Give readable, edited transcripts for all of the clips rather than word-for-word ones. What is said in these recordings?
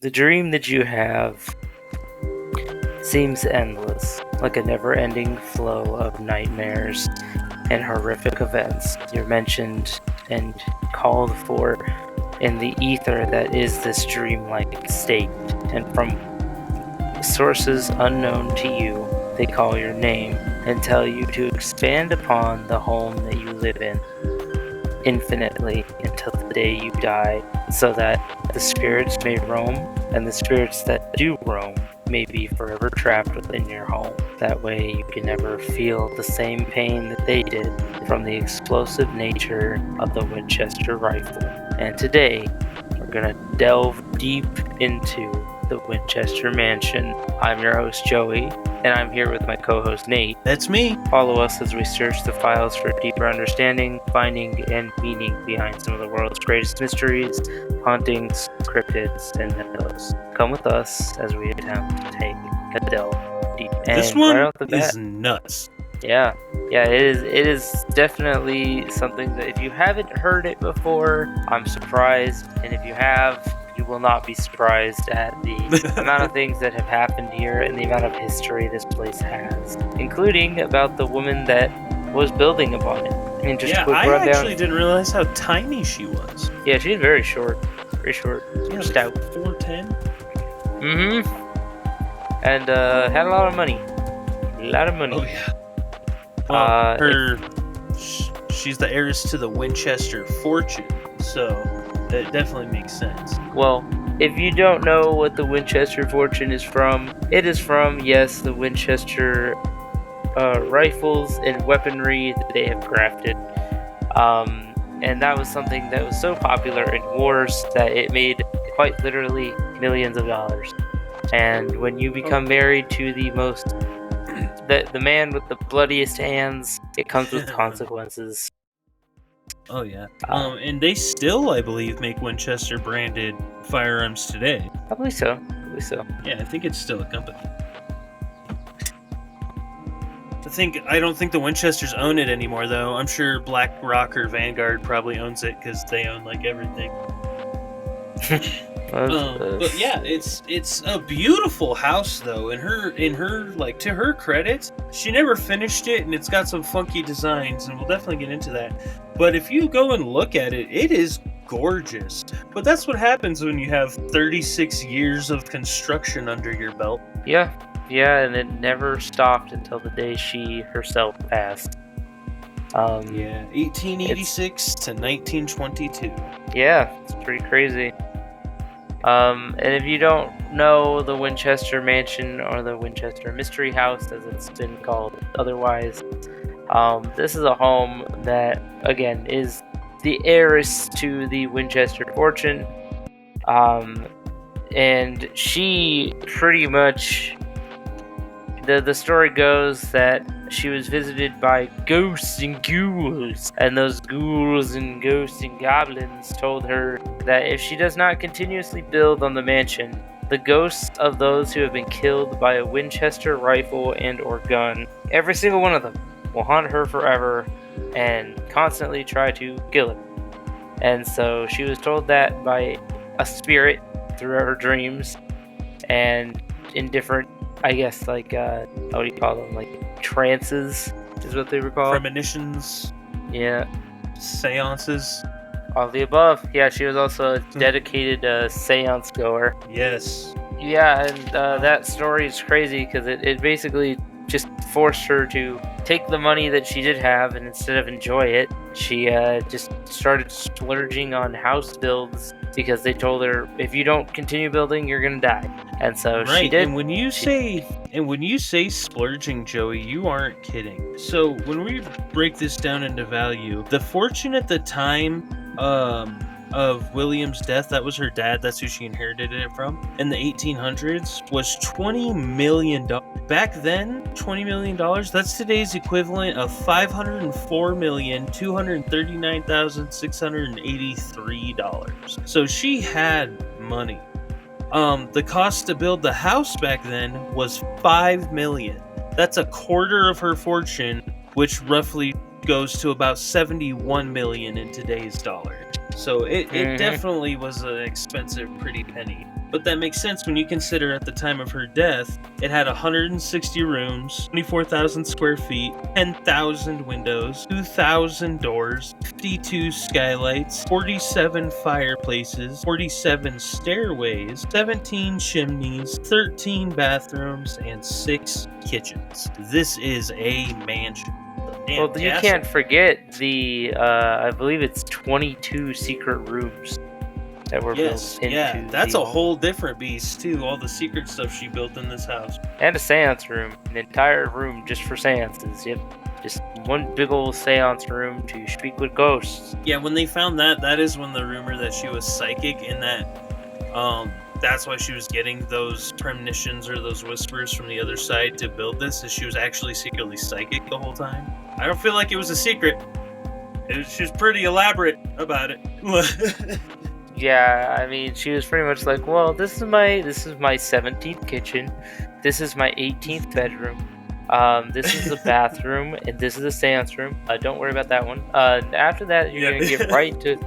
The dream that you have seems endless, like a never-ending flow of nightmares and horrific events. You're mentioned and called for in the ether that is this dreamlike state, and from sources unknown to you, they call your name and tell you to expand upon the home that you live in infinitely until the day you die, so that the spirits may roam, and the spirits that do roam may be forever trapped within your home. That way you can never feel the same pain that they did from the explosive nature of the Winchester rifle. And today, we're gonna delve deep into the Winchester Mansion. I'm your host, Joey, and I'm here with my co-host, Nate. That's me. Follow us as we search the files for deeper understanding, finding, and meaning behind some of the world's greatest mysteries, hauntings, cryptids, and mythos. Come with us as we attempt to take a delve deep. And This one right off the bat, is nuts. Yeah, it is definitely something that if you haven't heard it before, I'm surprised, and if you have, you will not be surprised at the amount of things that have happened here and the amount of history this place has, including about the woman that was building upon it. I mean, just a quick I rundown. actually didn't realize how tiny she was. Yeah, she's very short, stout. 4'10". And had a lot of money. Oh yeah. Well, she's the heiress to the Winchester fortune, so that definitely makes sense. Well, if you don't know what the Winchester fortune is from, it is from, yes, the Winchester rifles and weaponry that they have crafted. And that was something that was so popular in wars that it made quite literally millions of dollars. And when you become married to the man with the bloodiest hands, it comes with consequences. Oh yeah. And they still, I believe, make Winchester branded firearms today. I believe so. Yeah, I think it's still a company. I don't think the Winchesters own it anymore, though. I'm sure BlackRock or Vanguard probably owns it because they own like everything. But yeah, it's a beautiful house though. In her like, to her credit, she never finished it, and it's got some funky designs, and we'll definitely get into that. But if you go and look at it, it is gorgeous. But that's what happens when you have 36 years of construction under your belt. Yeah, and it never stopped until the day she herself passed. 1886 to 1922. Yeah, it's pretty crazy. And if you don't know the Winchester Mansion, or the Winchester Mystery House as it's been called otherwise, this is a home that, again, is the heiress to the Winchester fortune. And she pretty much, the story goes that she was visited by ghosts and ghouls, and those ghouls and ghosts and goblins told her that if she does not continuously build on the mansion, the ghosts of those who have been killed by a Winchester rifle and or gun, every single one of them, will haunt her forever and constantly try to kill her. And so she was told that by a spirit through her dreams, and in different, I guess, like, what do you call them? Like, trances is what they were called. Premonitions. Yeah. Seances. All the above. Yeah, she was also a dedicated seance goer. Yes. Yeah, and that story is crazy because it basically just forced her to take the money that she did have, and instead of enjoy it, she just started splurging on house builds because they told her, if you don't continue building, you're gonna die. And so she did. And when you say splurging, Joey, you aren't kidding. So when we break this down into value, the fortune at the time of William's death, that was her dad, that's who she inherited it from, in the 1800s, was $20 million. Back then, $20 million, that's today's equivalent of $504,239,683. So she had money. The cost to build the house back then was $5 million. That's a quarter of her fortune, which roughly goes to about $71 million in today's dollars. So it definitely was an expensive pretty penny. But that makes sense when you consider at the time of her death, it had 160 rooms, 24,000 square feet, 10,000 windows, 2,000 doors, 52 skylights, 47 fireplaces, 47 stairways, 17 chimneys, 13 bathrooms, and 6 kitchens. This is a mansion. Well, you can't forget the, I believe it's 22 secret rooms that were built into that's a whole different beast, too. All the secret stuff she built in this house. And a seance room. An entire room just for seances, yep. Just one big old seance room to speak with ghosts. Yeah, when they found that is when the rumor that she was psychic and that's why she was getting those premonitions or those whispers from the other side to build this, is she was actually secretly psychic the whole time. I don't feel like it was a secret. She was pretty elaborate about it. Yeah, I mean, she was pretty much like, well, this is my 17th kitchen, this is my 18th bedroom, this is the bathroom, and this is the seance room. Don't worry about that one. After that, you're gonna get right to.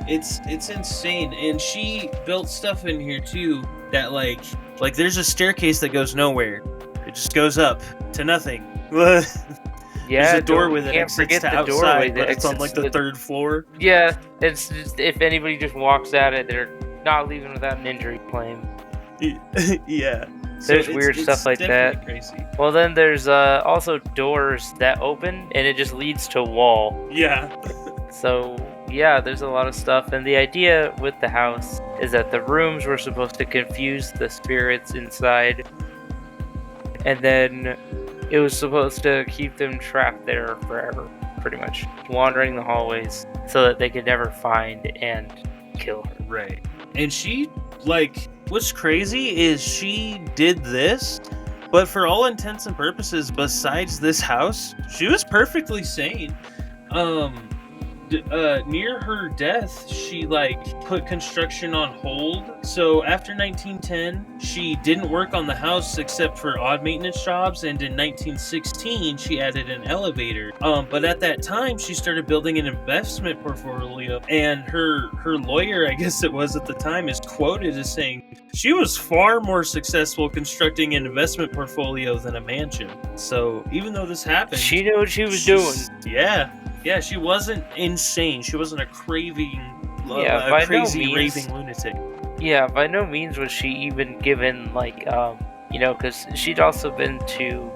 It's insane, and she built stuff in here too that like there's a staircase that goes nowhere. It just goes up to nothing. Yeah, there's a doorway that exits to outside, but it's on like the third floor. Yeah, it's just, if anybody just walks at it, they're not leaving without an injury claim. Yeah. There's weird stuff like that. Crazy. Well, then there's also doors that open, and it just leads to a wall. Yeah. So, yeah, there's a lot of stuff. And the idea with the house is that the rooms were supposed to confuse the spirits inside. And then it was supposed to keep them trapped there forever, pretty much. Wandering the hallways so that they could never find and kill her. Right. And she, what's crazy is she did this, but for all intents and purposes, besides this house, she was perfectly sane. Near her death, she put construction on hold. So after 1910, she didn't work on the house except for odd maintenance jobs, and in 1916 she added an elevator. But at that time she started building an investment portfolio, and her lawyer, I guess it was at the time, is quoted as saying she was far more successful constructing an investment portfolio than a mansion. So even though this happened, she knew what she was doing. Yeah, she wasn't insane. She wasn't a crazy raving lunatic. Yeah, by no means was she even given, because she'd also been to,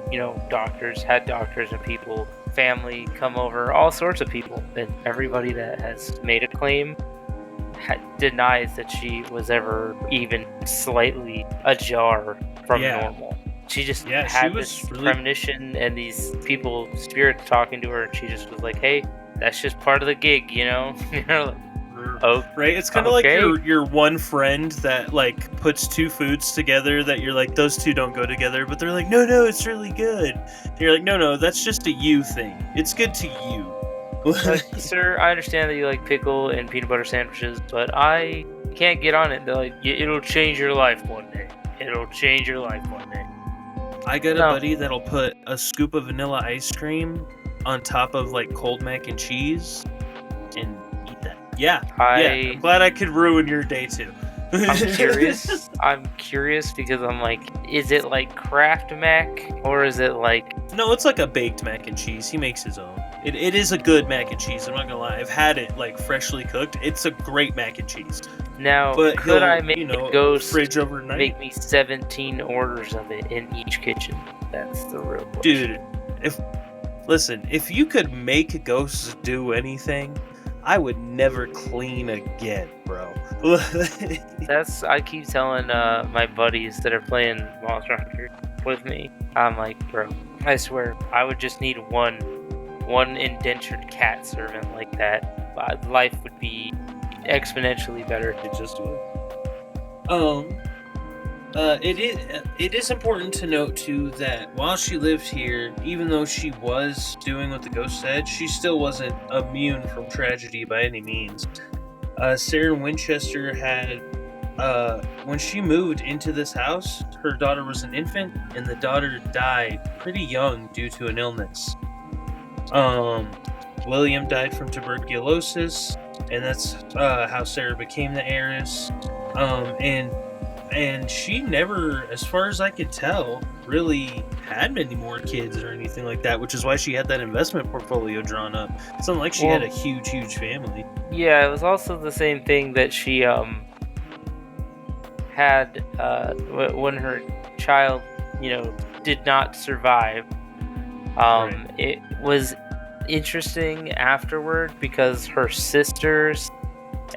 doctors, had doctors and people, family come over, all sorts of people. And everybody that has made a claim denies that she was ever even slightly ajar from normal. She just had this premonition and these people, spirits talking to her, and she just was like, hey, that's just part of the gig, Oh, right? It's kind of like your one friend that puts two foods together that you're like, those two don't go together, but they're like, no, it's really good. And you're like, no, that's just a you thing. It's good to you. Sir, I understand that you like pickle and peanut butter sandwiches, but I can't get on it. They're like, it'll change your life one day. It'll change your life one day. I got a buddy that'll put a scoop of vanilla ice cream on top of cold mac and cheese and eat that. Yeah. I'm glad I could ruin your day too. I'm curious because I'm like, is it like Kraft Mac or is it No, it's like a baked mac and cheese. He makes his own. It is a good mac and cheese. I'm not gonna lie. I've had it freshly cooked. It's a great mac and chease. Now, but could I make a ghost fridge overnight? Make me 17 orders of it in each kitchen? That's the real question. Dude, if you could make ghosts do anything, I would never clean again, bro. I keep telling my buddies that are playing Monster Hunter with me, I'm like, bro, I swear, I would just need one indentured cat servant like that. Life would be exponentially better. It just would. It is important to note too that while she lived here, even though she was doing what the ghost said, she still wasn't immune from tragedy by any means. Sarah Winchester had, when she moved into this house, her daughter was an infant, and the daughter died pretty young due to an illness. William died from tuberculosis, and that's how Sarah became the heiress. And she never, as far as I could tell, really had many more kids or anything like that, which is why she had that investment portfolio drawn up. It's not like she had a huge family. Yeah, it was also the same thing that she had when her child, did not survive. Right. It was interesting afterward because her sisters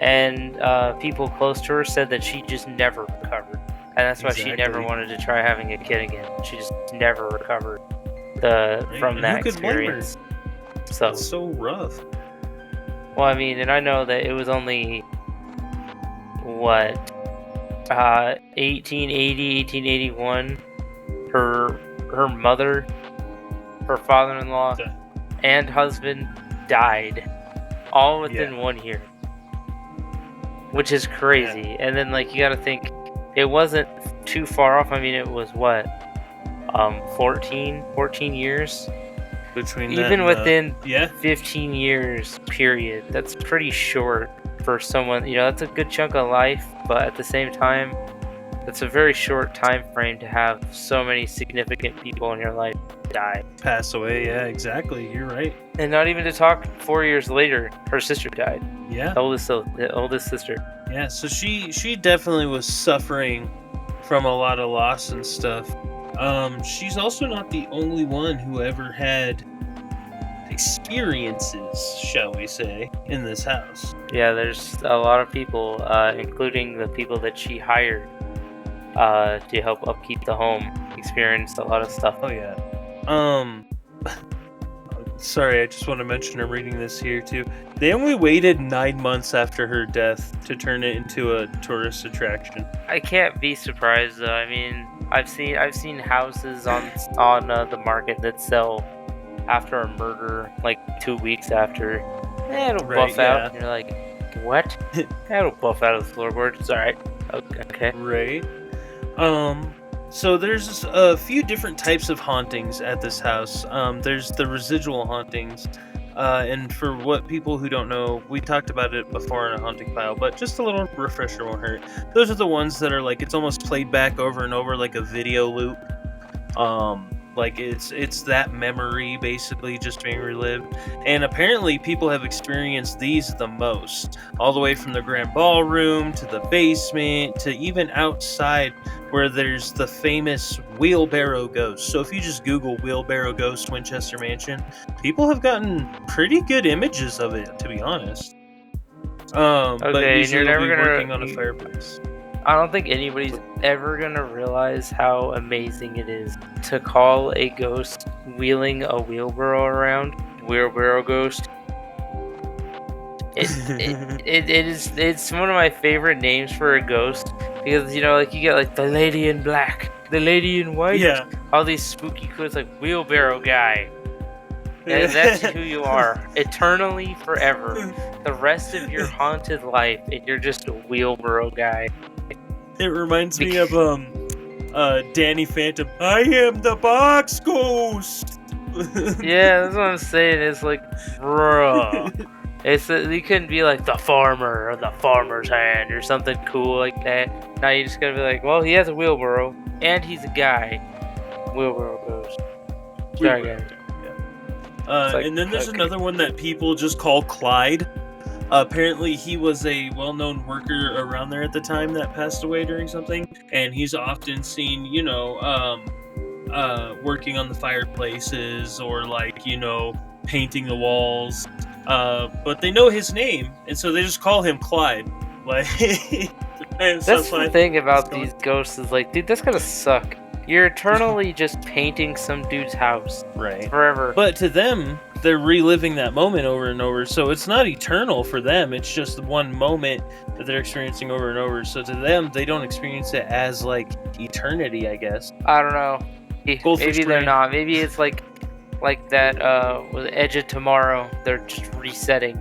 and people close to her said that she just never recovered, and that's why she never wanted to try having a kid again. She just never recovered from that experience. So it's so rough. Well, I mean, and I know that it was only 1880, 1881. Her mother, her father-in-law, and husband died all within 1 year, which is crazy. Yeah. And then, you gotta think, it wasn't too far off. I mean, it was 14 years between even within 15 years period. That's pretty short for someone. That's a good chunk of life, but at the same time, that's a very short time frame to have so many significant people in your life die, pass away. Yeah, exactly. You're right. And not even to talk, 4 years later, her sister died. Yeah, the oldest sister. Yeah, so she definitely was suffering from a lot of loss and stuff. She's also not the only one who ever had experiences, shall we say, in this house. Yeah, there's a lot of people, including the people that she hired to help upkeep the home, experienced a lot of stuff. Oh yeah. Sorry, I just want to mention, I'm reading this here too. They only waited 9 months after her death to turn it into a tourist attraction. I can't be surprised though. I mean, I've seen houses on the market that sell after a murder, 2 weeks after. It'll buff out. And you're like, what? It'll buff out of the floorboard. It's alright. Okay. Right. So there's a few different types of hauntings at this house. There's the residual hauntings, and for what people who don't know, we talked about it before in a haunting file, but just a little refresher won't hurt. Those are the ones that are it's almost played back over and over like a video loop. It's that memory basically just being relived. And apparently people have experienced these the most, all the way from the grand ballroom to the basement to even outside, where there's the famous wheelbarrow ghost. So if you just Google wheelbarrow ghost Winchester Mansion, people have gotten pretty good images of it, to be honest. But usually you're never working on a fireplace. I don't think anybody's ever gonna realize how amazing it is to call a ghost wheeling a wheelbarrow around wheelbarrow ghost. It's one of my favorite names for a ghost, because you get the lady in black, the lady in white, all these spooky codes, wheelbarrow guy. And that's who you are, eternally, forever. The rest of your haunted life, and you're just a wheelbarrow guy. It reminds me of Danny Phantom. I am the box ghost. Yeah, that's what I'm saying. It's bro. You couldn't be the farmer or the farmer's hand or something cool like that. Now you just gotta be well, he has a wheelbarrow and he's a guy. Wheelbarrow ghost. Sorry, guys. And then there's another one that people just call Clyde. Apparently he was a well-known worker around there at the time that passed away during something, and he's often seen, working on the fireplaces or painting the walls. But they know his name, and so they just call him Clyde. That's the thing about these ghosts is dude, that's gonna suck. You're eternally just painting some dude's house, right? Forever. But to them, they're reliving that moment over and over, so it's not eternal for them. It's just one moment that they're experiencing over and over. So to them, they don't experience it as eternity, I guess. I don't know. Maybe they're not. Maybe it's like that with Edge of Tomorrow. They're just resetting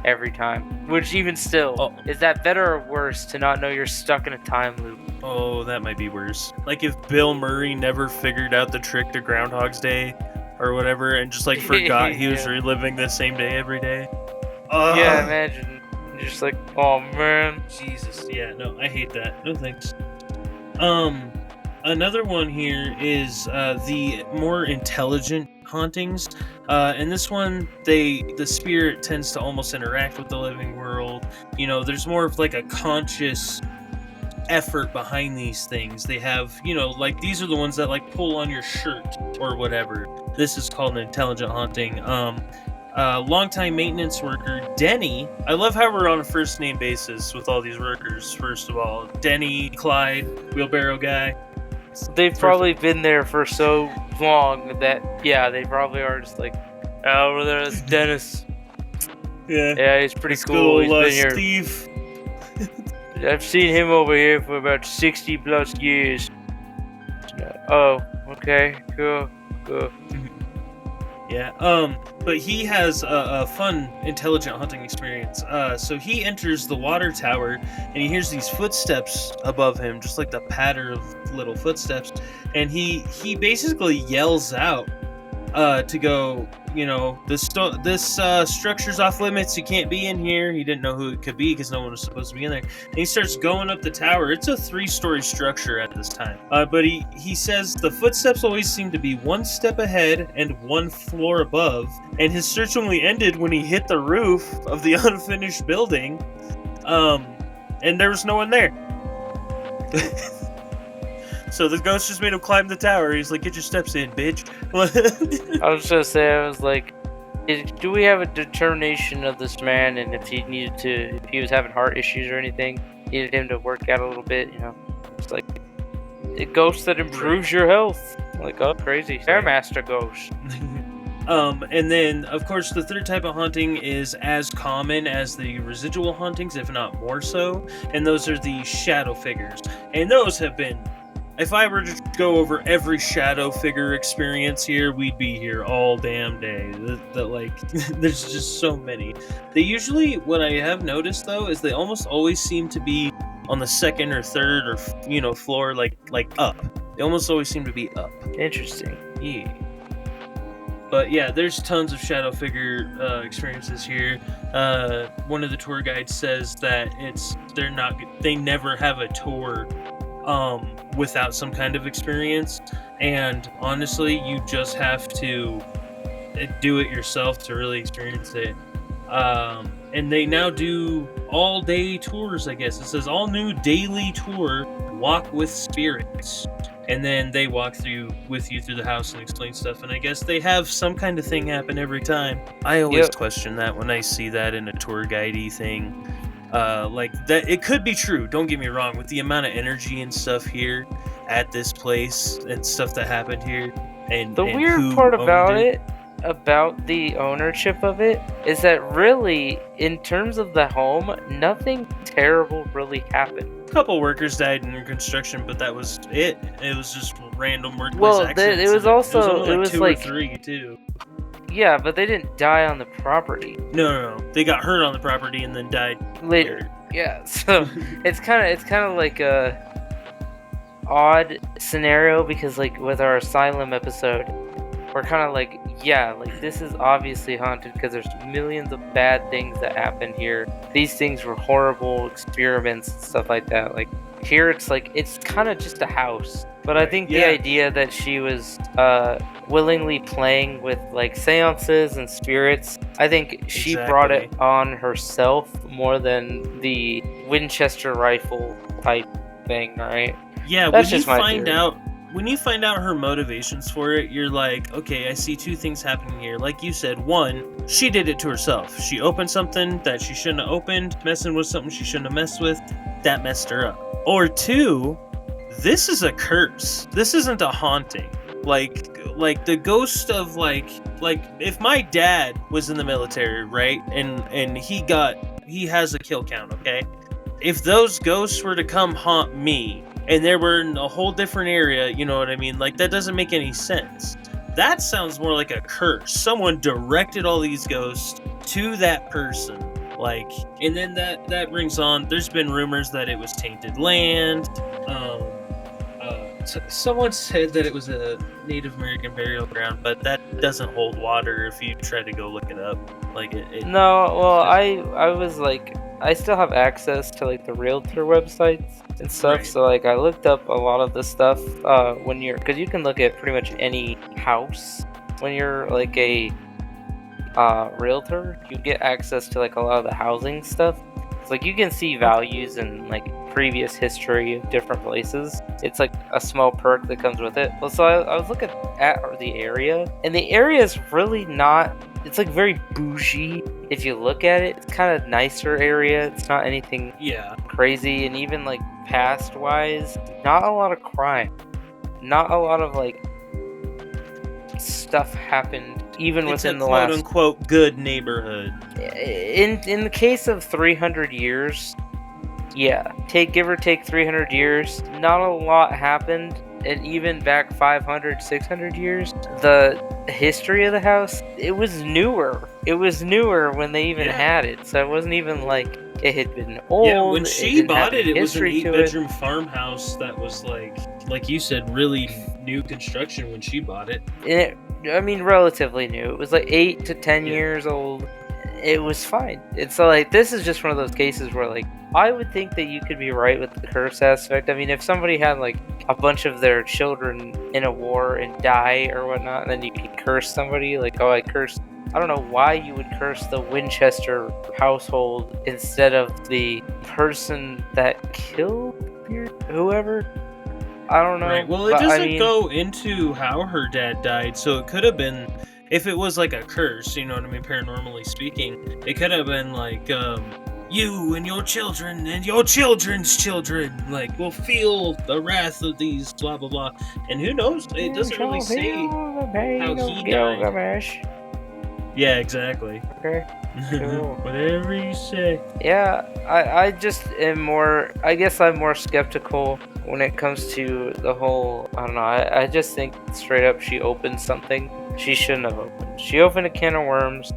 every time. Which even still, is that better or worse to not know you're stuck in a time loop? Oh, that might be worse. If Bill Murray never figured out the trick to Groundhog's Day, or whatever, and just like forgot he was reliving the same day every day. Yeah, imagine. Just like, oh man. Jesus, yeah, no, I hate that. No thanks. Another one here is the more intelligent hauntings. And this one, the spirit tends to almost interact with the living world. You know, there's more of like a conscious effort behind these things. They have, you know, like these are the ones that like pull on your shirt or whatever. This is called an intelligent haunting. Longtime maintenance worker Denny. I love how we're on a first name basis with all these workers. First of all, Denny, Clyde, wheelbarrow guy. They've probably been there for so long that they probably are just like, oh, there's Dennis. Yeah, he's pretty cool. He's been here. Steve. I've seen him over here for about 60 plus years. Oh, okay, cool. Yeah, but he has a fun, intelligent hunting experience. So he enters the water tower, and he hears these footsteps above him, just like the patter of little footsteps, and he basically yells out to go, you know, this structure's off limits, you can't be in here. He didn't know who it could be because no one was supposed to be in there. And he starts going up the tower. It's a 3-story structure at this time. But he says the footsteps always seem to be one step ahead and one floor above. And his search only ended when he hit the roof of the unfinished building. And there was no one there. So the ghost just made him climb the tower. He's like, get your steps in, bitch. I was gonna say, I was like, do we have a determination of this man, and if he was having heart issues or anything, needed him to work out a little bit, you know? It's like a ghost that improves your health. Like, oh, crazy. Stairmaster ghost. And then, of course, the third type of haunting is as common as the residual hauntings, if not more so, and those are the shadow figures. And those have been... If I were to go over every shadow figure experience here, we'd be here all damn day. There's just so many. They usually, what I have noticed though, is they almost always seem to be on the second or third or, you know, floor, like up. They almost always seem to be up. Interesting. Yeah. But yeah, there's tons of shadow figure experiences here. One of the tour guides says that they never have a tour without some kind of experience, and honestly, you just have to do it yourself to really experience it. And they now do all-day tours, I guess. It says all new daily tour, walk with spirits. And then they walk with you through the house and explain stuff. And I guess they have some kind of thing happen every time. I always question that when I see that in a tour guide-y thing. Like that, it could be true. Don't get me wrong. With the amount of energy and stuff here at this place and stuff that happened here, and the weird part about the ownership of it, is that really, in terms of the home, nothing terrible really happened. A couple workers died in construction, but that was it. It was just random workplace accidents. It was two or three too. Yeah, but they didn't die on the property. No. They got hurt on the property and then died later. Yeah, so it's kind of like a odd scenario, because like with our asylum episode, we're kind of like, this is obviously haunted because there's millions of bad things that happen here. These things were horrible experiments and stuff like that. Like here, it's like it's kind of just a house. But I think the idea that she was willingly playing with like seances and spirits, I think she brought it on herself more than the Winchester rifle type thing, right? Yeah, that's when you find out her motivations for it, you're like, okay, I see two things happening here. Like you said, one, she did it to herself. She opened something that she shouldn't have opened, messing with something she shouldn't have messed with. That messed her up. Or two, this is a curse. This isn't a haunting. Like the ghost of like if my dad was in the military, right? And he has a kill count, okay? If those ghosts were to come haunt me and they were in a whole different area, you know what I mean? Like that doesn't make any sense. That sounds more like a curse. Someone directed all these ghosts to that person. Like, and then that brings on, there's been rumors that it was tainted land. Someone said that it was a Native American burial ground, but that doesn't hold water if you try to go look it up. Like No, well, I was like, I still have access to like the realtor websites and stuff, Right. so like I looked up a lot of the stuff when you're, because you can look at pretty much any house when you're like a realtor. You get access to like a lot of the housing stuff. It's like you can see values and like previous history of different places. It's like a small perk that comes with it. Well, so I was looking at the area, and the area is really not. It's like very bougie. If you look at it, it's kind of nicer area. It's not anything crazy, and even like past wise, not a lot of crime, not a lot of like stuff happened even It's within a the quote last unquote good neighborhood. in the case of 300 years, yeah, give or take 300 years, not a lot happened. And even back 500, 600 years, the history of the house, it was newer. It was newer when they even had it. So it wasn't even like it had been old. Yeah, when she bought it, it was an history to 8-bedroom farmhouse that was like you said, really new construction when she bought it. I mean, relatively new. It was like 8 to 10 years old. It was fine. And so, like, this is just one of those cases where, like, I would think that you could be right with the curse aspect. I mean, if somebody had, like, a bunch of their children in a war and die or whatnot, and then you could curse somebody, like, oh, I cursed. I don't know why you would curse the Winchester household instead of the person that killed whoever. I don't know. Right. Well, it doesn't go into how her dad died, so it could have been, if it was like a curse, you know what I mean, paranormally speaking, it could have been like, you and your children and your children's children, like, will feel the wrath of these, blah, blah, blah. And who knows? It doesn't really say how he died. Yeah, exactly. Okay. Cool. Whatever you say. Yeah, I just am more, I guess I'm more skeptical when it comes to the whole, I don't know, I just think straight up she opened something she shouldn't have opened. She opened a can of worms,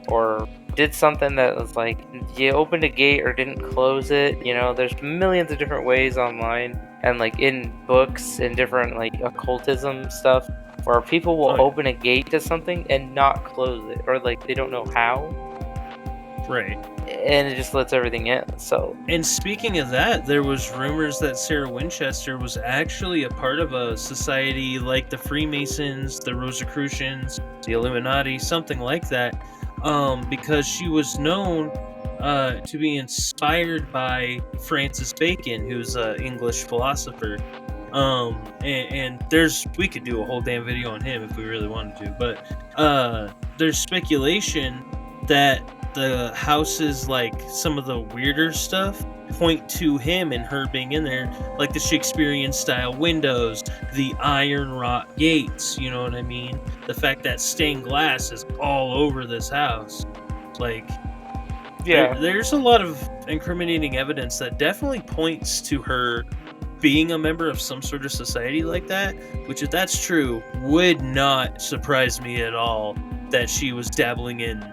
or did something that was like, you opened a gate or didn't close it. You know, there's millions of different ways online and like in books and different like occultism stuff where people will open a gate to something and not close it, or like they don't know how. Right. And it just lets everything in. So. And speaking of that, there was rumors that Sarah Winchester was actually a part of a society like the Freemasons, the Rosicrucians, the Illuminati, something like that, because she was known to be inspired by Francis Bacon, who's an English philosopher. And we could do a whole damn video on him if we really wanted to, but there's speculation that the houses, like some of the weirder stuff, point to him and her being in there, like the Shakespearean style windows, the iron wrought gates, you know what I mean? The fact that stained glass is all over this house. Like, there's a lot of incriminating evidence that definitely points to her being a member of some sort of society like that, which, if that's true, would not surprise me at all that she was dabbling in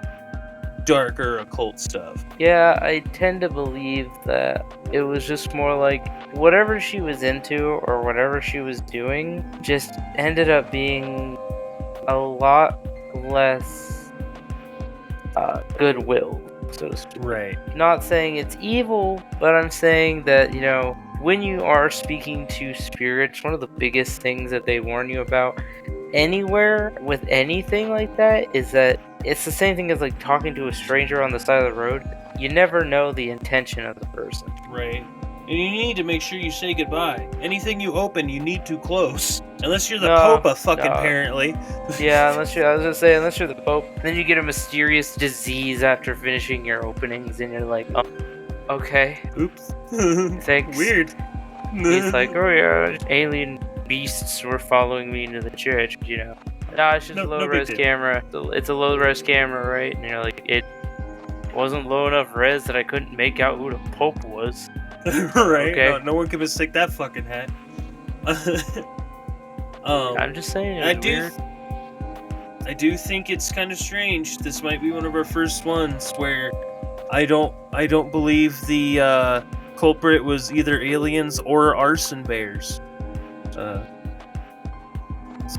darker occult stuff. Yeah, I tend to believe that it was just more like whatever she was into or whatever she was doing just ended up being a lot less goodwill, so to speak. Right. Not saying it's evil, but I'm saying that, you know, when you are speaking to spirits, one of the biggest things that they warn you about anywhere with anything like that is that it's the same thing as like talking to a stranger on the side of the road. You never know the intention of the person. Right. And you need to make sure you say goodbye. Anything you open, you need to close. Unless you're the Pope, apparently. Yeah, I was gonna say, unless you're the Pope. Then you get a mysterious disease after finishing your openings, and you're like, oh, okay. Oops. Thanks. Weird. He's like, oh yeah, alien beasts were following me into the church, you know. Nah, it's just a low-res camera. It's a low-res camera, right? And you're like, it wasn't low enough res that I couldn't make out who the Pope was. Right? Okay. No one can mistake that fucking hat. I'm just saying. I do think it's kind of strange. This might be one of our first ones where I don't believe the culprit was either aliens or arson bears. So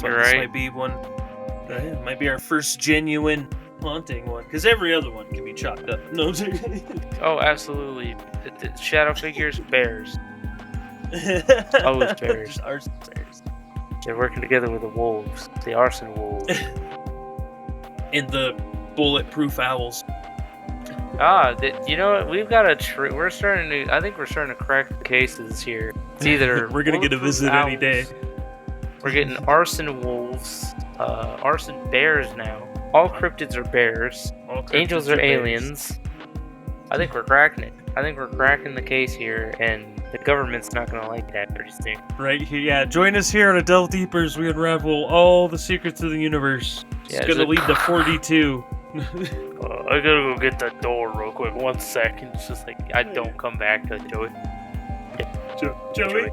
You're this right. might be one. Might be our first genuine haunting one, because every other one can be chopped up. No. Oh, absolutely. The shadow figures, bears. Always bears. Just arson bears. They're working together with the wolves, the arson wolves. And the bulletproof owls. You know what? We've got we're starting to. I think we're starting to crack the cases here. It's either We're gonna get a visit any day. We're getting arson wolves, arson bears now. All cryptids are bears. Angels are aliens. I think we're cracking it. I think we're cracking the case here, and the government's not gonna like that pretty soon. Right here, yeah. Join us here on a Delve Deeper as we unravel all the secrets of the universe. Yeah, it's gonna lead to 42. I gotta go get that door real quick. 1 second. It's just like I don't come back to Joey. Joey.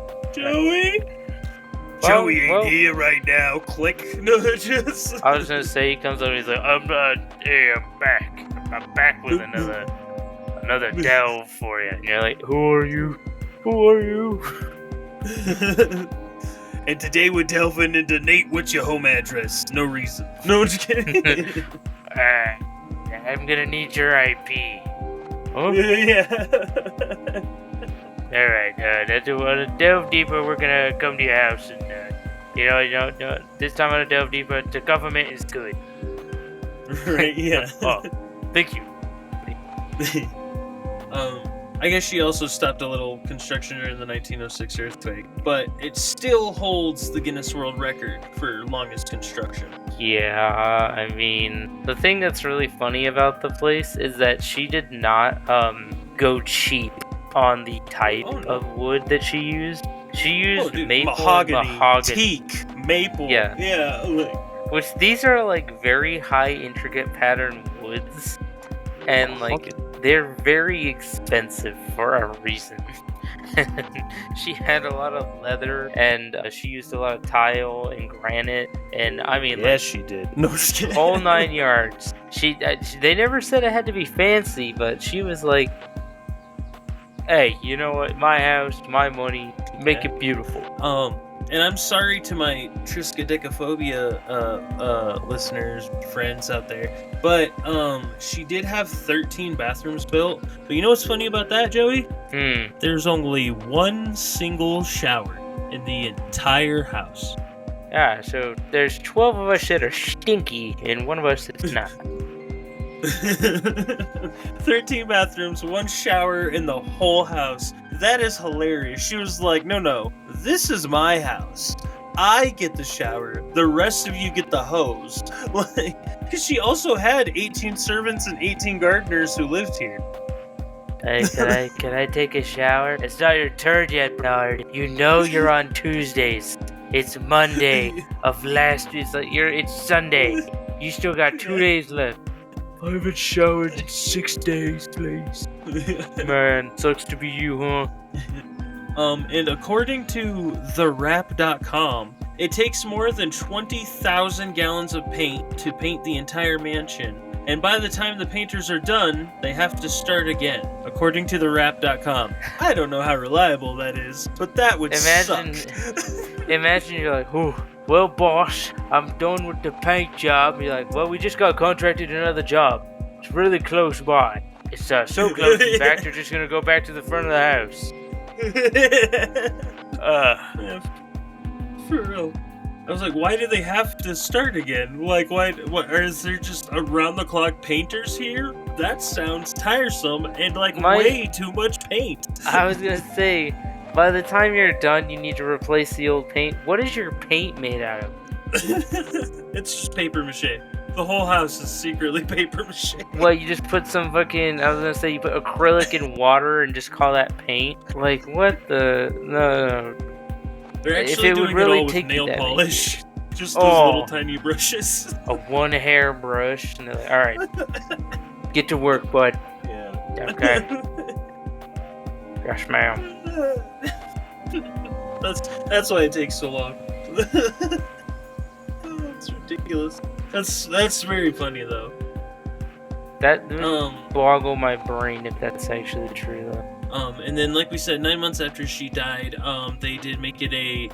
Well, Joey ain't here right now. Click. No, just. I was gonna say he comes over. He's like, Hey, I'm back. I'm back with another delve for you. And you're like, who are you? Who are you? And today we're delving into Nate. What's your home address? No reason. No, I'm just kidding. I'm gonna need your IP. Huh? Yeah. Alright, to delve deeper, we're gonna come to your house and, this time on a delve deeper, the government is good. Right, yeah. Oh, thank you. I guess she also stopped a little construction during the 1906 earthquake, but it still holds the Guinness World Record for longest construction. Yeah, I mean, the thing that's really funny about the place is that she did not go cheap on the type of wood that she used. She used maple mahogany, and mahogany. teak, maple. Yeah. Which these are like very high intricate pattern woods, and like they're very expensive for a reason. She had a lot of leather, and she used a lot of tile and granite, and I mean, yes, she did. No, just kidding. Whole 9 yards. They never said it had to be fancy, but she was like, "Hey, you know what? My house, my money, make it beautiful." And I'm sorry to my triskaidekaphobia listeners, friends out there, but she did have 13 bathrooms built. But you know what's funny about that, Joey? There's only one single shower in the entire house. Yeah, so there's 12 of us that are stinky, and one of us that's not. 13 bathrooms, one shower in the whole house. That is hilarious. She was like, no, this is my house. I get the shower. The rest of you get the hose. Like, because she also had 18 servants and 18 gardeners who lived here. Hey, can I take a shower? It's not your turn yet, Bernard. You know you're on Tuesdays. It's Monday of last week. It's Sunday. You still got 2 days left. I haven't showered in 6 days, please. Man, sucks to be you, huh? And according to therap.com, it takes more than 20,000 gallons of paint to paint the entire mansion. And by the time the painters are done, they have to start again. According to therap.com. I don't know how reliable that is, but that would suck. Imagine you're like, "Ooh, well, boss, I'm done with the paint job." You're like, "Well, we just got contracted another job. It's really close by. It's so close, in fact, you're just gonna go back to the front of the house." Yeah, for real. I was like, why do they have to start again? Like, is there just around-the-clock painters here? That sounds tiresome and, way too much paint. I was gonna say, by the time you're done, you need to replace the old paint. What is your paint made out of? It's just paper mache. The whole house is secretly paper mache. What, you just put some fucking, I was gonna say, you put acrylic in water and just call that paint? Like, what the, no. They're actually doing it all with nail polish. Just those little tiny brushes. A one hair brush. And they're like, alright, get to work, bud. Yeah. Okay. Yes, ma'am. That's why it takes so long. It's ridiculous. That's very funny though. That boggle my brain if that's actually true though. And then like we said, 9 months after she died, they did make it a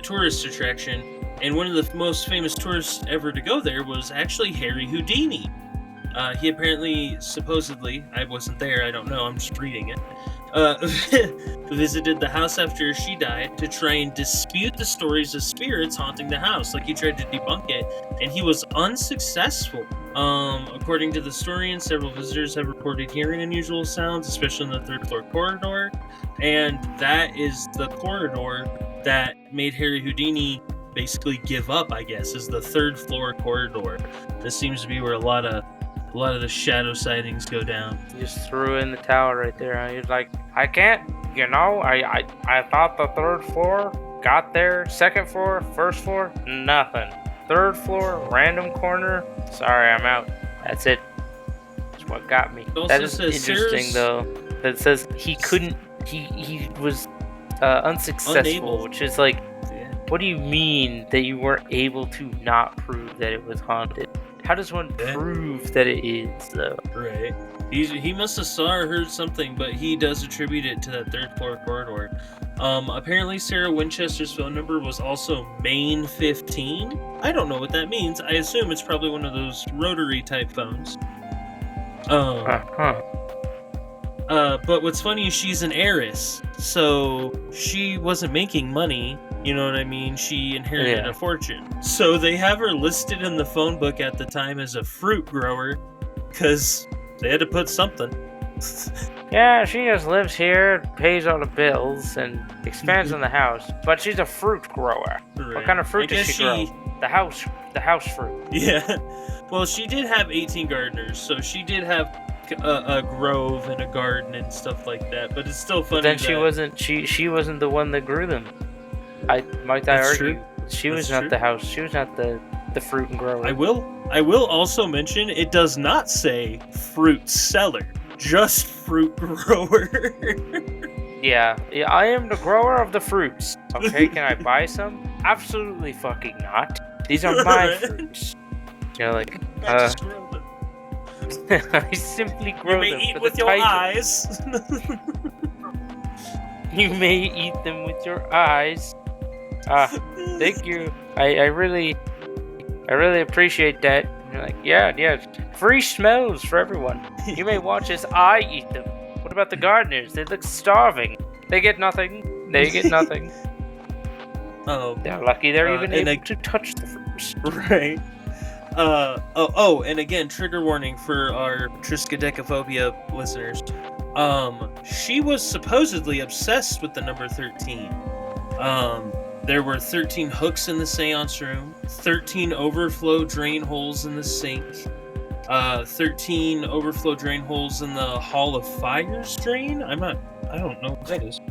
tourist attraction, and one of the most famous tourists ever to go there was actually Harry Houdini. He apparently, supposedly, I wasn't there, I don't know, I'm just reading it, visited the house after she died to try and dispute the stories of spirits haunting the house. Like, he tried to debunk it, and he was unsuccessful. According to the historian, several visitors have reported hearing unusual sounds, especially in the third floor corridor, and that is the corridor that made Harry Houdini basically give up, I guess, is the third floor corridor. This seems to be where a lot of the shadow sightings go down. You just threw in the towel right there. He was like, I can't, I thought the third floor, got there, second floor, first floor, nothing. Third floor, random corner, sorry, I'm out. That's it. That's what got me. That is interesting, though. That says he couldn't, he was unsuccessful, unable. Which is like, what do you mean that you weren't able to not prove that it was haunted? How does one prove that it is, though? Right. He must have saw or heard something, but he does attribute it to that third floor corridor. Apparently Sarah Winchester's phone number was also Main 15. I don't know what that means. I assume it's probably one of those rotary type phones. But what's funny is she's an heiress, so she wasn't making money, you know what I mean? She inherited a fortune. So they have her listed in the phone book at the time as a fruit grower, because they had to put something. Yeah, she just lives here, pays all the bills, and expands on the house, but she's a fruit grower. Right. What kind of fruit does she grow? The house fruit. Yeah. Well, she did have 18 gardeners, so she did have a grove and a garden and stuff like that, but it's still funny. But then she wasn't the one that grew them. I argue. True. She was not the house. She was not the fruit and grower. I will also mention it does not say fruit seller, just fruit grower. Yeah, I am the grower of the fruits. Okay, can I buy some? Absolutely fucking not. These are my fruits. You're like, I just grow them. I simply grow them. You may eat with your eyes. You may eat them with your eyes. Thank you. I really appreciate that. You're like, yeah. Free smells for everyone. You may watch as I eat them. What about the gardeners? They look starving. They get nothing. Oh, they're lucky they're even able to touch the fruits. Right. And again, trigger warning for our triskaidekaphobia listeners. She was supposedly obsessed with the number 13. There were 13 hooks in the seance room, 13 overflow drain holes in the sink, 13 overflow drain holes in the Hall of Fires drain? I don't know what that is.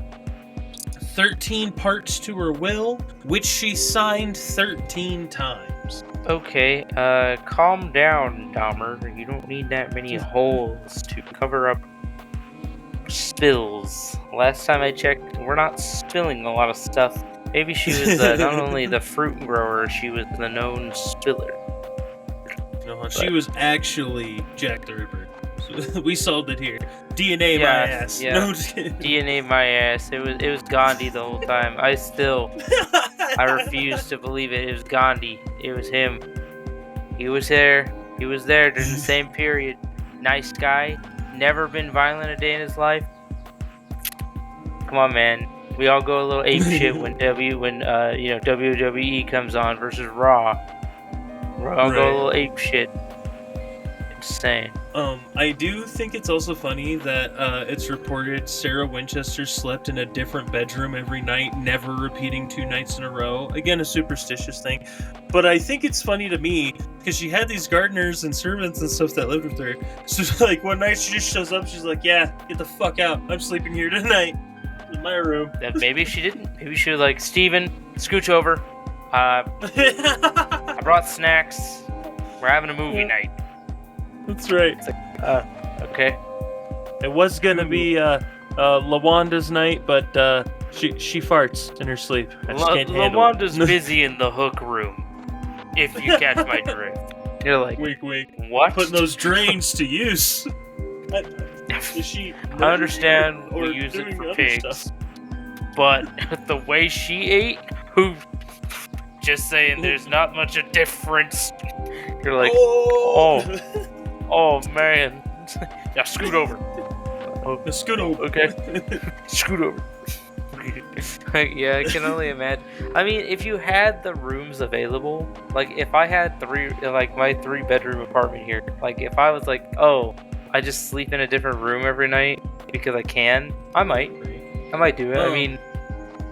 13 parts to her will, which she signed 13 times. Okay, calm down, Dahmer. You don't need that many holes to cover up spills. Last time I checked, we're not spilling a lot of stuff. Maybe she was not only the fruit grower, she was the known spiller. No, she was actually Jack the Ripper. So we solved it here. DNA my ass. Yeah. No, just kidding. DNA my ass. It was Gandhi the whole time. I refuse to believe it. It was Gandhi. It was him. He was there. He was there during the same period. Nice guy. Never been violent a day in his life. Come on, man. We all go a little ape shit when WWE comes on versus Raw. We all go a little ape shit. Just saying. I do think it's also funny that it's reported Sarah Winchester slept in a different bedroom every night, never repeating 2 nights in a row. Again, a superstitious thing. But I think it's funny to me because she had these gardeners and servants and stuff that lived with her. So like one night she just shows up, she's like, "Yeah, get the fuck out. I'm sleeping here tonight in my room." Maybe she didn't. Maybe she was like, "Steven, scooch over. I brought snacks. We're having a movie night." That's right. It's like, okay. It was gonna be LaWanda's night, but she farts in her sleep. I just can't handle LaWanda's busy in the hook room. If you catch my drift. You're like, wink. What? Putting those drains to use. Is she? I understand we use it for pigs, stuff? but the way she ate, Who? Just saying, there's not much a difference. You're like, oh man. Now scoot over. Scoot over. Okay. Scoot over. Yeah, I can only imagine. I mean, if you had the rooms available, like if I had my 3-bedroom apartment here, like if I was like, oh, I just sleep in a different room every night because I can, I might do it. I mean,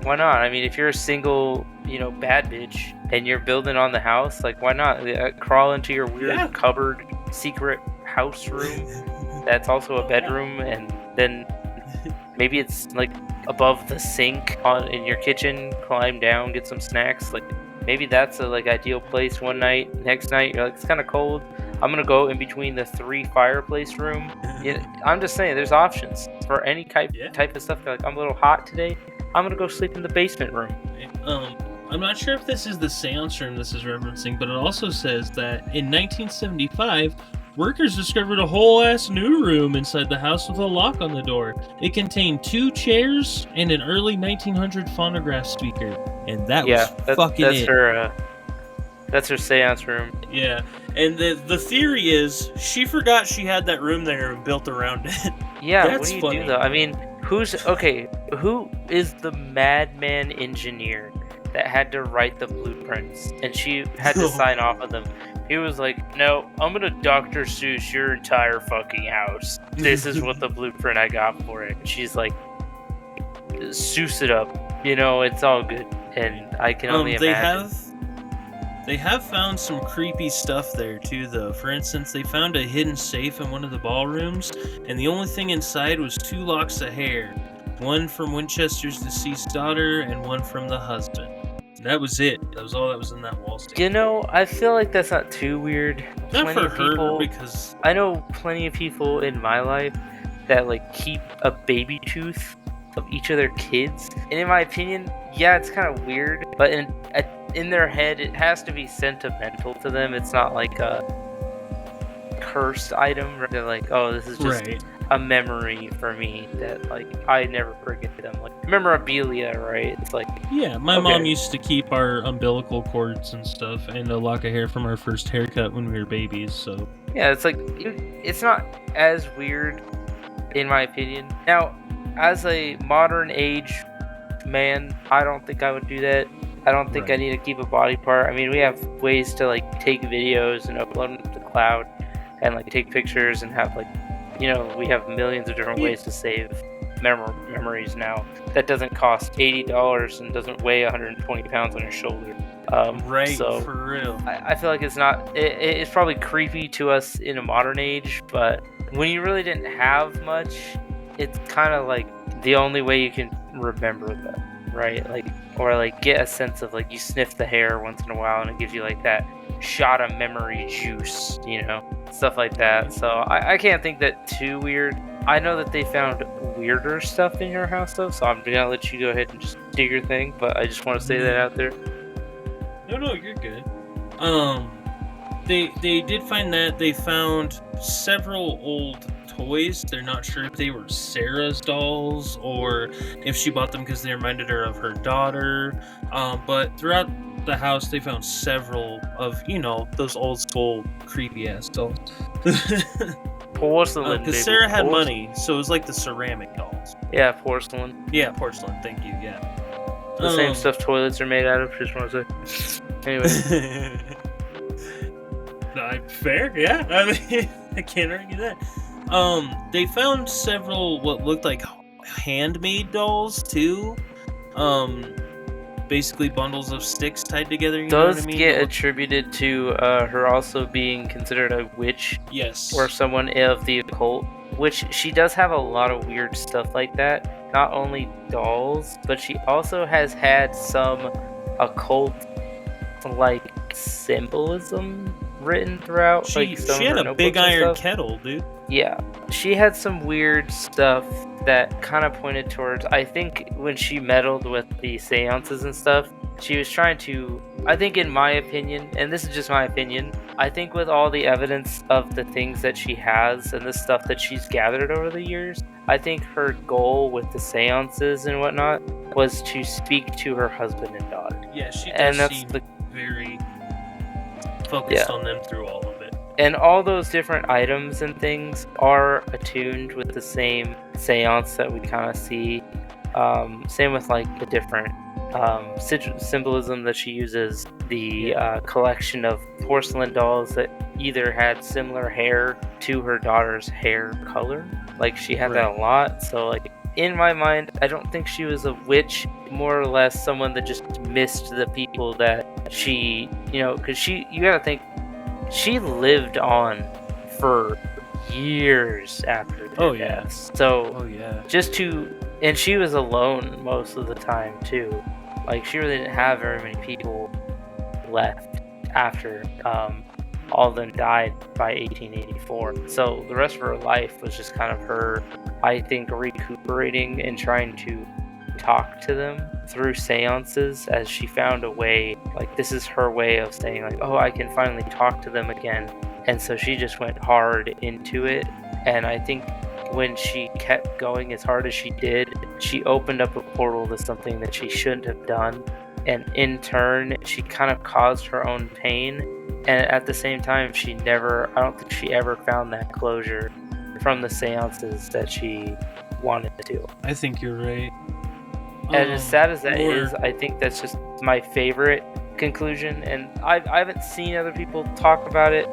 why not? I mean, if you're a single, bad bitch and you're building on the house, like why not crawl into your weird cupboard secret house room that's also a bedroom, and then maybe it's like above the sink in your kitchen, climb down, get some snacks. Like maybe that's a ideal place one night. Next night you're like, it's kind of cold, I'm gonna go in between the 3 fireplace room. I'm just saying, there's options for any type of stuff. Like, I'm a little hot today, I'm gonna go sleep in the basement room. I'm not sure if this is the seance room this is referencing, but it also says that in 1975, workers discovered a whole ass new room inside the house with a lock on the door. It contained 2 chairs and an early 1900 phonograph speaker, and that's it. That's her seance room. Yeah, and the theory is she forgot she had that room there and built around it. Yeah, that's what do you do though? I mean, who is the madman engineer that had to write the blueprints and she had to sign off on them? He was like, no, I'm gonna Dr. Seuss your entire fucking house. This is what the blueprint I got for it. She's like, Seuss it up. It's all good. And I can only imagine. They have found some creepy stuff there too, though. For instance, they found a hidden safe in one of the ballrooms, and the only thing inside was 2 locks of hair. One from Winchester's deceased daughter, and one from the husband. That was it. That was all that was in that wall stain. I feel like that's not too weird. Not for her, because I know plenty of people in my life that keep a baby tooth of each of their kids, and in my opinion, yeah, it's kind of weird. But in their head, it has to be sentimental to them. It's not like a cursed item. They're like, oh, this is just a memory for me that I never forget them. Like memorabilia, right? It's like, yeah, my mom used to keep our umbilical cords and stuff and a lock of hair from our first haircut when we were babies. So yeah, it's like it's not as weird in my opinion. Now, as a modern age man, I don't think I would do that. I don't think I need to keep a body part. I mean, we have ways to take videos and upload them to the cloud and take pictures and have we have millions of different ways to save memories now. That doesn't cost $80 and doesn't weigh 120 pounds on your shoulder. So for real. I feel like it's not. It's probably creepy to us in a modern age, but when you really didn't have much, it's kind of the only way you can remember them, right? Or get a sense of you sniff the hair once in a while and it gives you that shot of memory juice, stuff like that. So I can't think that too weird. I know that they found weirder stuff in your house though, so I'm gonna let you go ahead and just do your thing, but I just want to say that out there. No, you're good. They did find that they found several old toys. They're not sure if they were Sarah's dolls or if she bought them because they reminded her of her daughter. But throughout the house, they found several of, those old school creepy ass dolls. Porcelain. Because Sarah had money, so it was the ceramic dolls. Yeah, porcelain. Yeah, porcelain. Thank you. Yeah. The same stuff toilets are made out of. Just want to say. Anyway. Fair. Yeah. I mean, I can't argue that. They found several what looked like handmade dolls too. Basically bundles of sticks tied together. You know what I mean? Get attributed to her also being considered a witch. Yes. Or someone of the occult, which she does have a lot of weird stuff like that. Not only dolls, but she also has had some occult symbolism written throughout. She had a big iron kettle, dude. Yeah, she had some weird stuff that kind of pointed towards, I think when she meddled with the seances and stuff, she was trying to, I think in my opinion, and this is just my opinion, I think with all the evidence of the things that she has and the stuff that she's gathered over the years, I think her goal with the seances and whatnot, was to speak to her husband and daughter. Yeah, she And does that's seem the very focused on them through all of it. And all those different items and things are attuned with the same seance that we kind of see. Same with like the different symbolism that she uses. The collection of porcelain dolls that either had similar hair to her daughter's hair color. Like she had that a lot. So like in my mind, I don't think she was a witch. More or less someone that just missed the people that she, because you gotta think, she lived on for years after their deaths. So and she was alone most of the time too. Like she really didn't have very many people left after all of them died by 1884. So the rest of her life was just kind of her, I think, recuperating and trying to talk to them through seances, as she found a way, like this is her way of saying like, oh, I can finally talk to them again. And so she just went hard into it. And I think when she kept going as hard as she did, she opened up a portal to something that she shouldn't have done. And in turn, she kind of caused her own pain. And at the same time, I don't think she ever found that closure from the seances that she wanted to. I think you're right. And as sad as that is, I think that's just my favorite conclusion. And I haven't seen other people talk about it.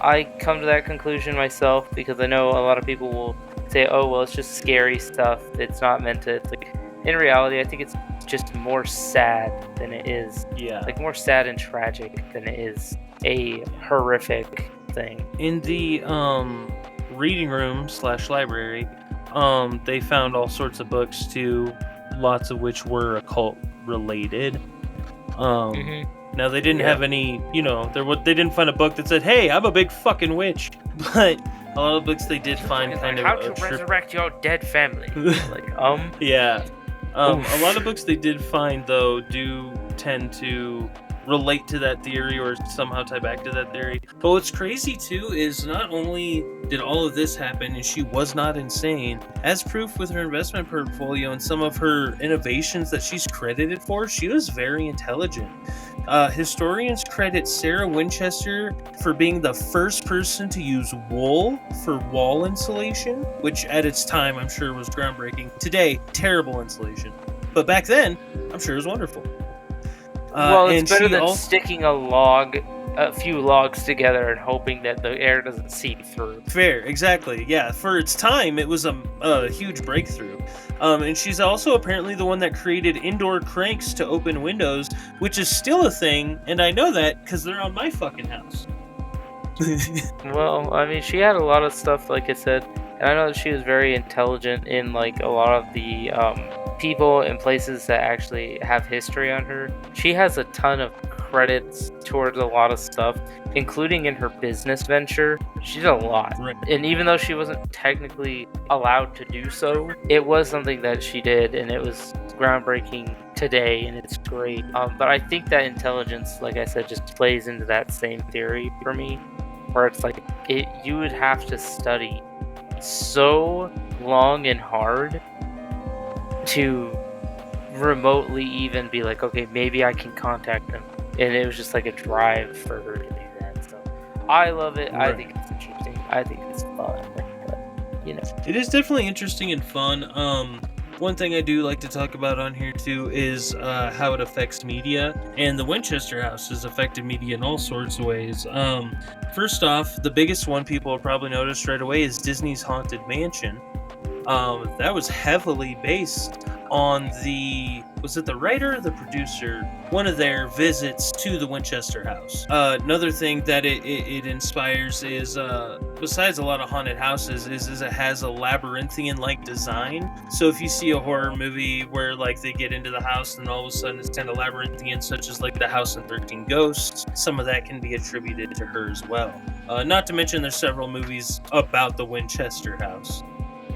I come to that conclusion myself because I know a lot of people will say, oh, well, it's just scary stuff. It's not meant to... It's like, in reality, I think it's just more sad than it is. Yeah. Like more sad and tragic than it is a horrific thing. In the reading room / library, they found all sorts of books too, lots of which were occult related. Now they didn't have any, they didn't find a book that said, "Hey, I'm a big fucking witch," but a lot of books they did find kind of how to resurrect your dead family. Yeah. A lot of books they did find, though, do tend to relate to that theory or somehow tie back to that theory. But what's crazy, too, is not only did all of this happen and she was not insane, as proof with her investment portfolio and some of her innovations that she's credited for, she was very intelligent. Historians credit Sarah Winchester for being the first person to use wool for wall insulation, which at its time I'm sure was groundbreaking. Today, terrible insulation. But back then, I'm sure it was wonderful. Well, it's better than sticking a few logs together and hoping that the air doesn't seep through. Fair, exactly. Yeah, for its time, it was a huge breakthrough. And she's also apparently the one that created indoor cranks to open windows, which is still a thing, and I know that because they're on my fucking house. Well, I mean, she had a lot of stuff, like I said, and I know that she was very intelligent in, like, a lot of the people and places that actually have history on her. She has a ton of credits towards a lot of stuff, including in her business venture. She did a lot. Right. And even though she wasn't technically allowed to do so, it was something that she did, and it was groundbreaking today, and it's great. But I think that intelligence, like I said, just plays into that same theory for me, where it's like you would have to study so long and hard to remotely even be like, okay, maybe I can contact them. And it was just like a drive for her to do that. So I love it. Right. I think it's interesting. I think it's fun. But, it is definitely interesting and fun. One thing I do like to talk about on here too is how it affects media, and the Winchester House has affected media in all sorts of ways. First off, the biggest one people will probably notice right away is Disney's Haunted Mansion. That was heavily based on was it the writer or the producer? One of their visits to the Winchester House. Another thing that it inspires is, besides a lot of haunted houses, is it has a labyrinthian-like design. So if you see a horror movie where like they get into the house and all of a sudden it's kind of labyrinthian, such as like The House and 13 Ghosts, some of that can be attributed to her as well. Not to mention there's several movies about the Winchester House.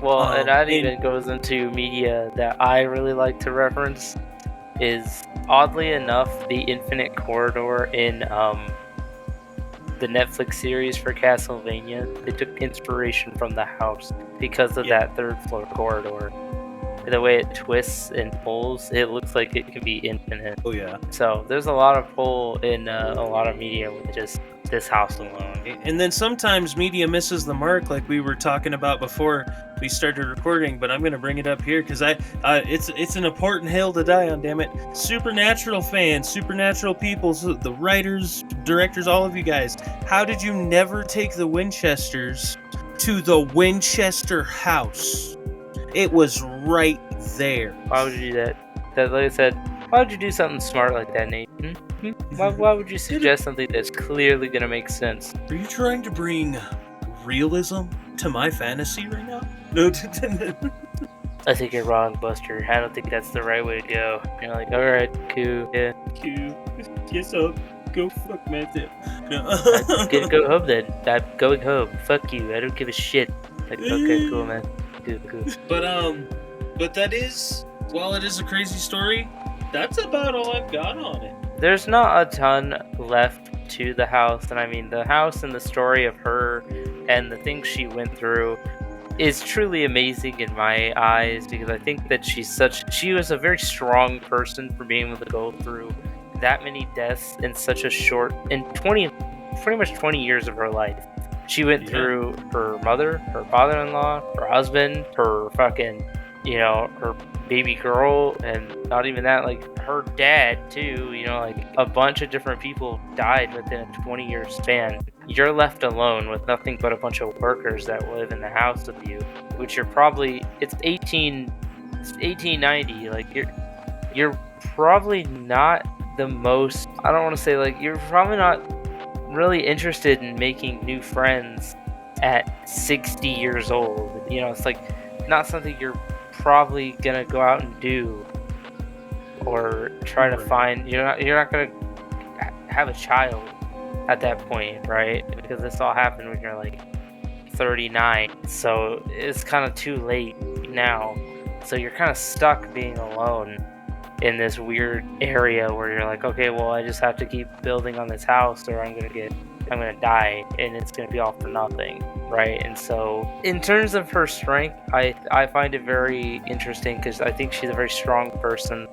Well, and that even goes into media that I really like to reference, is oddly enough the Infinite Corridor in the Netflix series for Castlevania. They took inspiration from the house because of that third floor corridor. the way it twists and pulls, it looks like it can be infinite. Oh yeah. So there's a lot of pull in a lot of media with just this house alone. And then sometimes media misses the mark, like we were talking about before we started recording. But I'm gonna bring it up here because it's an important hill to die on. Damn it, Supernatural fans, Supernatural people, the writers, directors, all of you guys. How did you never take the Winchesters to the Winchester house? It was right there. Why would you do that? Like I said, why would you do something smart like that, Nate? Why would you suggest something that's clearly gonna make sense? Are you trying to bring realism to my fantasy right now? No. I think you're wrong, Buster. I don't think that's the right way to go. You're like, alright, cool, yeah. Cool. Yes, I'll go fuck myself. No. I'm gonna go home then. I'm going home. Fuck you. I don't give a shit. Like, okay, cool, man. Cool. But that is, while it is a crazy story, that's about all I've got on it. There's not a ton left to the house, and I mean, the house and the story of her and the things she went through is truly amazing in my eyes, because I think that she was a very strong person for being able to go through that many deaths in such a pretty much 20 years of her life. She went through her mother, her father-in-law, her husband, her fucking, her baby girl, and not even that, like, her dad, too, like, a bunch of different people died within a 20-year span. You're left alone with nothing but a bunch of workers that live in the house with you, which it's 1890, like, you're probably not the most, I don't want to say, like, you're probably not really interested in making new friends at 60 years old. It's like not something you're probably gonna go out and do or try to find. You're not gonna have a child at that point, right? Because this all happened when you're like 39, so it's kind of too late now. So you're kind of stuck being alone in this weird area where you're like, okay, well, I just have to keep building on this house, or I'm gonna die, and it's gonna be all for nothing, right? And so, in terms of her strength, I find it very interesting, because I think she's a very strong person,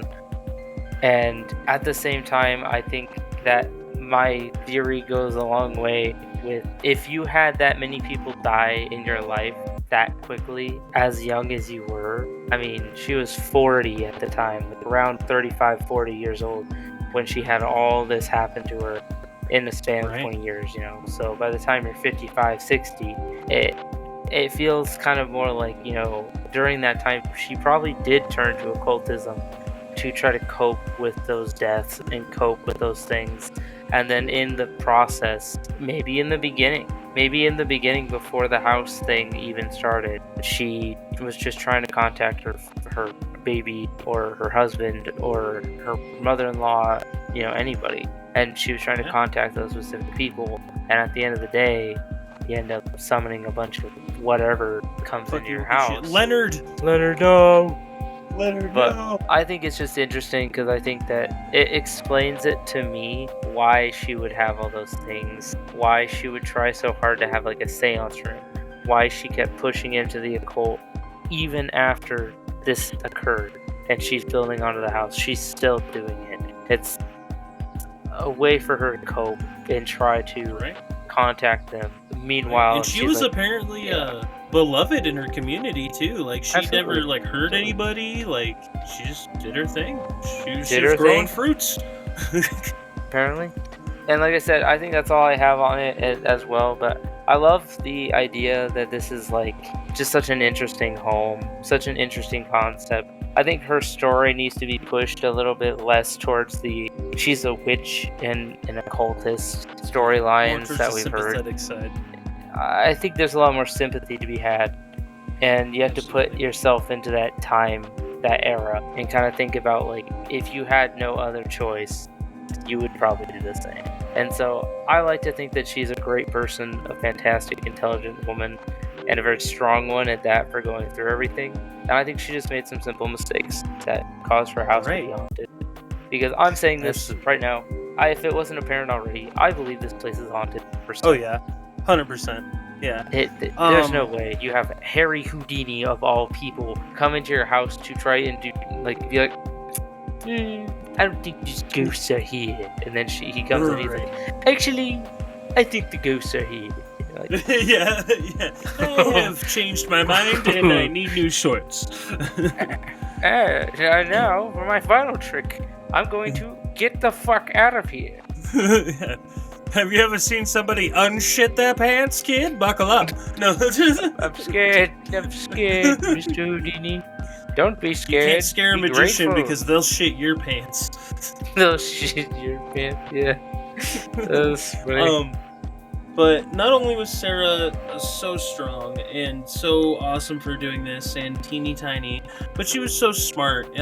and at the same time, I think that my theory goes a long way with, if you had that many people die in your life that quickly, as young as you were. I mean, she was 40 at the time, like around 35, 40 years old, when she had all this happen to her in the span of 20 years, So by the time you're 55, 60, it feels kind of more like, during that time, she probably did turn to occultism to try to cope with those deaths and cope with those things. And then in the process, maybe in the beginning before the house thing even started, she was just trying to contact her baby or her husband or her mother-in-law, anybody. And she was trying to contact those specific people. And at the end of the day, you end up summoning a bunch of whatever comes into your house. Leonard, no. But I think it's just interesting, because I think that it explains it to me why she would have all those things, why she would try so hard to have like a seance room, why she kept pushing into the occult even after this occurred and she's building onto the house. She's still doing it. It's a way for her to cope and try to contact them. Meanwhile, and she was apparently beloved in her community too. Like, she never hurt anybody. Like, she just did her thing. She was growing fruits. Apparently. And like I said, I think that's all I have on it as well. But I love the idea that this is like just such an interesting home, such an interesting concept. I think her story needs to be pushed a little bit less towards she's a witch and an occultist storylines that we've heard. Side. I think there's a lot more sympathy to be had, and you have to put yourself into that time, that era, and kind of think about, like, if you had no other choice, you would probably do the same. And so I like to think that she's a great person, a fantastic, intelligent woman, and a very strong one at that, for going through everything. And I think she just made some simple mistakes that caused her house to be haunted. Because I'm saying this right now, if it wasn't apparent already, I believe this place is haunted. Oh yeah, 100%. Yeah. There's no way you have Harry Houdini of all people come into your house to try and do be like, I don't think these ghosts are here, and then he comes and he's like, actually, I think the ghosts are here. Like, yeah. I have changed my mind and I need new shorts. Now for my final trick, I'm going to get the fuck out of here. Yeah. Have you ever seen somebody unshit their pants, kid? Buckle up. No. I'm scared, Mr. Houdini. Don't be scared. You can't scare a Be magician grateful. because they'll shit your pants. They'll shit your pants, yeah. That's funny. But not only was Sarah so strong and so awesome for doing this and teeny tiny, but she was so smart.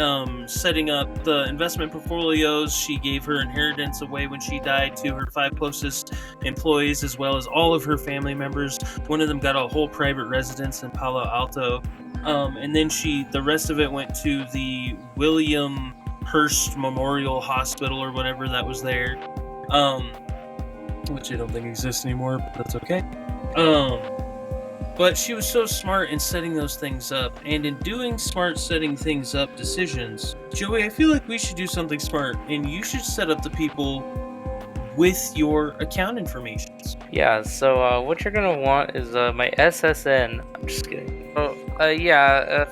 Setting up the investment portfolios, she gave her inheritance away when she died to her 5 closest employees as well as all of her family members. One of them got a whole private residence in Palo Alto. And then the rest of it went to the William Hearst Memorial Hospital or whatever that was there. Which I don't think exists anymore, but that's okay. But she was so smart in setting those things up, and in doing smart setting things up decisions, Joey, I feel like we should do something smart, and you should set up the people with your account information. Yeah, so what you're gonna want is my SSN. I'm just kidding.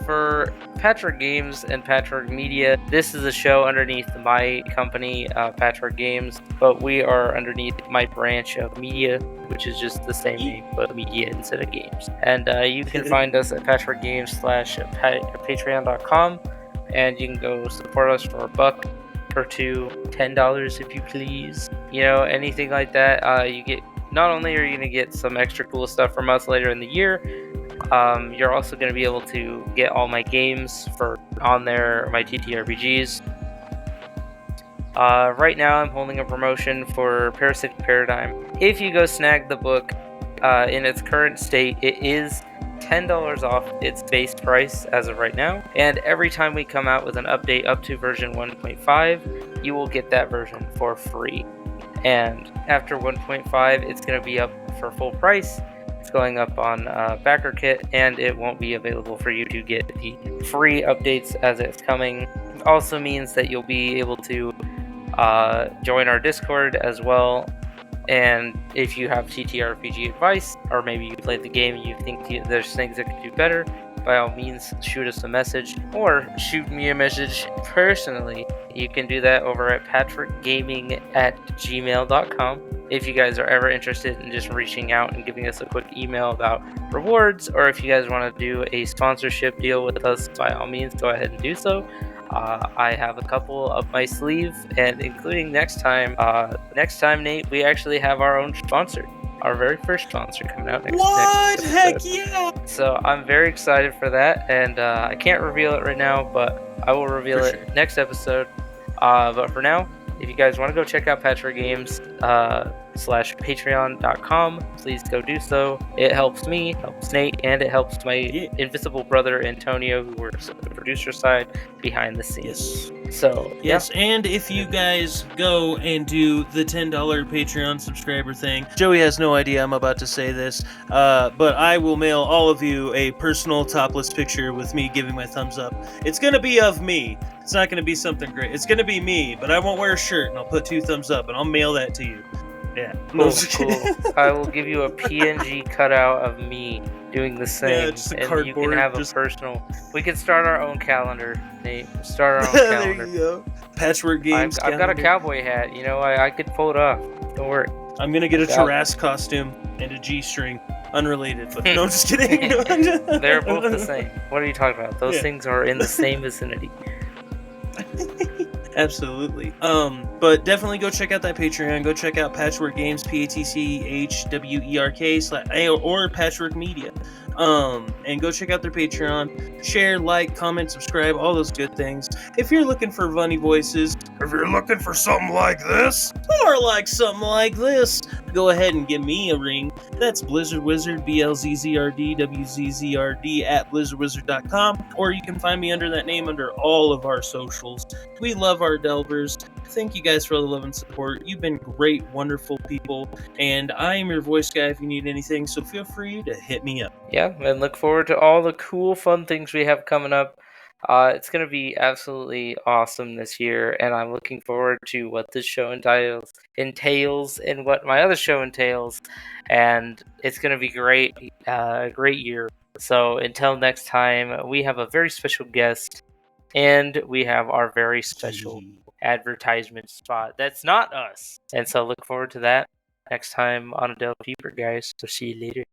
For Patchwork Games and Patchwork Media, this is a show underneath my company, Patchwork Games, but we are underneath my branch of media, which is just the same name, but media instead of games. And you can find us at patchworkgames/patreon.com, and you can go support us for $1 or $2, $10 if you please. You know, anything like that. You get, not only are you gonna get some extra cool stuff from us later in the year, you're also going to be able to get all my games on there, my TTRPGs. Right now I'm holding a promotion for Parasitic Paradigm. If you go snag the book in its current state, it is $10 off its base price as of right now, and every time we come out with an update up to version 1.5, you will get that version for free. And after 1.5, it's going to be up for full price. It's going up on BackerKit, and it won't be available for you to get the free updates as it's coming. It also means that you'll be able to join our Discord as well. And if you have TTRPG advice, or maybe you played the game and you think there's things that could do better, by all means shoot us a message, or shoot me a message personally. You can do that over at patrickgaming@gmail.com. If you guys are ever interested in just reaching out and giving us a quick email about rewards, or if you guys want to do a sponsorship deal with us, by all means go ahead and do so. I have a couple up my sleeve, and including next time, Nate, we actually have our own sponsor. Our very first sponsor coming out next episode. Heck yeah! So I'm very excited for that, and I can't reveal it right now, but I will reveal it next episode. But for now, if you guys want to go check out Patchwork Games /patreon.com, please go do so. It helps me, helps Nate, and it helps my invisible brother Antonio, who works at the producer side behind the scenes. So yes, and if you guys go and do the $10 Patreon subscriber thing, Joey has no idea I'm about to say this, but I will mail all of you a personal topless picture with me giving my thumbs up. It's gonna be of me. It's not gonna be something great. It's gonna be me, but I won't wear a shirt, and I'll put 2 thumbs up, and I'll mail that to you. Yeah. Cool. I will give you a PNG cutout of me doing the same. Yeah, just a cardboard. You can have a personal. We can start our own calendar, Nate. Start our own calendar. There you go. Patchwork Games. I've got a cowboy hat. You know, I could pull it off. Don't worry. I'm gonna get a Jurassic costume and a G-string. Unrelated, but no, I'm just kidding. They're both the same. What are you talking about? Those things are in the same vicinity. Absolutely. But definitely go check out that Patreon. Go check out Patchwork Games, PATCHWERK or Patchwork Media. And go check out their Patreon. Share, like, comment, subscribe, all those good things. If you're looking for funny voices, if you're looking for something like this, or like something like this, go ahead and give me a ring. That's Blizzard Wizard, BLZZRD, at blizzardwizard.com, or you can find me under that name under all of our socials. We love our Delvers. thank you guys for all the love and support. You've been great, wonderful people, and I am your voice guy if you need anything, so feel free to hit me up. Yeah, and look forward to all the cool, fun things we have coming up. It's going to be absolutely awesome this year, and I'm looking forward to what this show entails and what my other show entails, and it's going to be great, a great year. So until next time, we have a very special guest, and we have our very special advertisement spot. That's not us, and so look forward to that next time on a Delve Deeper, guys. So see you later.